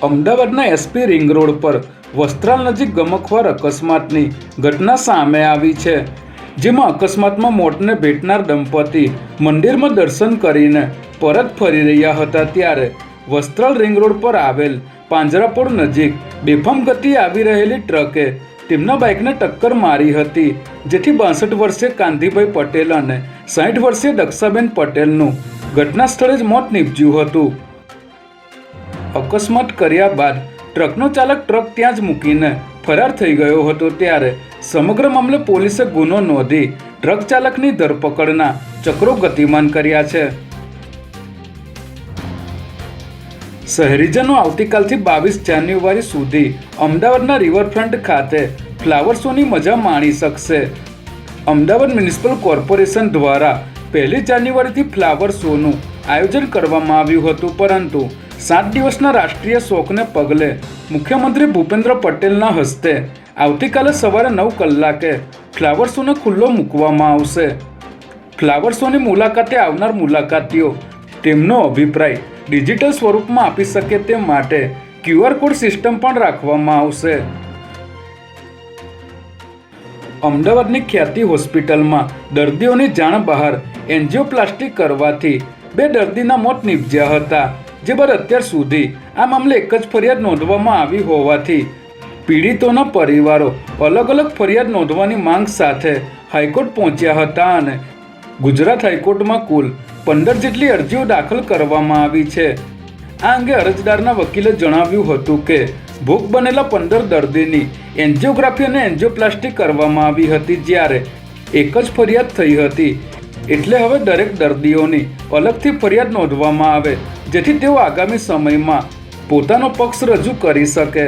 અમદાવાદના SP ring road પર વસ્ત્રાલ નજીક ગમખ્વાર અકસ્માતની ઘટના સામે આવી છે, જેમાં અકસ્માતમાં મોતને ભેટનાર દંપતી મંદિરમાં દર્શન કરીને પરત ફરી રહ્યા હતા ત્યારે વસ્ત્રાલ રિંગ રોડ પર આવેલ પાંજરાપોળ નજીક બેફામ ગતિએ આવી રહેલી ટ્રકે તેમના બાઇકને ટક્કર મારી હતી, જેથી 62 વર્ષીય કાંતિભાઈ પટેલ અને 60 વર્ષીય દક્ષાબેન પટેલનું ઘટના સ્થળે જ મોત નીપજ્યું હતું। અકસ્માત કર્યા બાદ ટ્રકનો ચાલક ટ્રક ત્યાં જ મૂકીને ફરાર થઈ ગયો હતો ત્યારે સમગ્ર મામલે પોલીસે ગુનો નોંધી ટ્રક ચાલકની ધરપકડના ચક્રો ગતિમાન કર્યા છે। શહેરીજનો આવતીકાલથી 22 જાન્યુઆરી સુધી અમદાવાદના રિવરફ્રન્ટ ખાતે ફ્લાવર શોની મજા માણી શકશે। અમદાવાદ મ્યુનિસિપલ કોર્પોરેશન દ્વારા 1 જાન્યુઆરીથી ફ્લાવર શોનું આયોજન કરવામાં આવ્યું હતું, પરંતુ 7 દિવસના રાષ્ટ્રીય શોકને પગલે મુખ્યમંત્રી ભૂપેન્દ્ર પટેલના હસ્તે આવતીકાલે સવારે 9 કલાકે ફ્લાવર શોને ખુલ્લો મૂકવામાં આવશે। ફ્લાવર શોની મુલાકાતે આવનાર મુલાકાતીઓ તેમનો અભિપ્રાય ડિજિટલ સ્વરૂપમાં આપી શકે તે માટે QR કોડ સિસ્ટમ પણ રાખવામાં આવશે। અમદાવાદની ખ્યાતિ હોસ્પિટલમાં દર્દીઓની જાણ બહાર એન્જિયોપ્લાસ્ટી કરવાથી 2 દર્દીના મોત નીપજ્યા હતા, જે બાદ અત્યાર સુધી આ મામલે એક જ ફરિયાદ નોંધવામાં આવી હોવાથી પીડિતોના પરિવારો અલગ અલગ ફરિયાદ નોંધવાની માંગ સાથે હાઈકોર્ટ પહોંચ્યા હતા અને ગુજરાત હાઈકોર્ટમાં કુલ 15 જેટલી અરજીઓ દાખલ કરવામાં આવી છે। આ અંગે અરજદારના વકીલે જણાવ્યું હતું કે ભોગ બનેલા 15 દર્દીની એન્જિયોગ્રાફી અને એન્જિયોપ્લાસ્ટી કરવામાં આવી હતી, જ્યારે એક જ ફરિયાદ થઈ હતી, એટલે હવે દરેક દર્દીઓની અલગથી ફરિયાદ નોંધવામાં આવે, જેથી તેઓ આગામી સમયમાં પોતાનો પક્ષ રજૂ કરી શકે।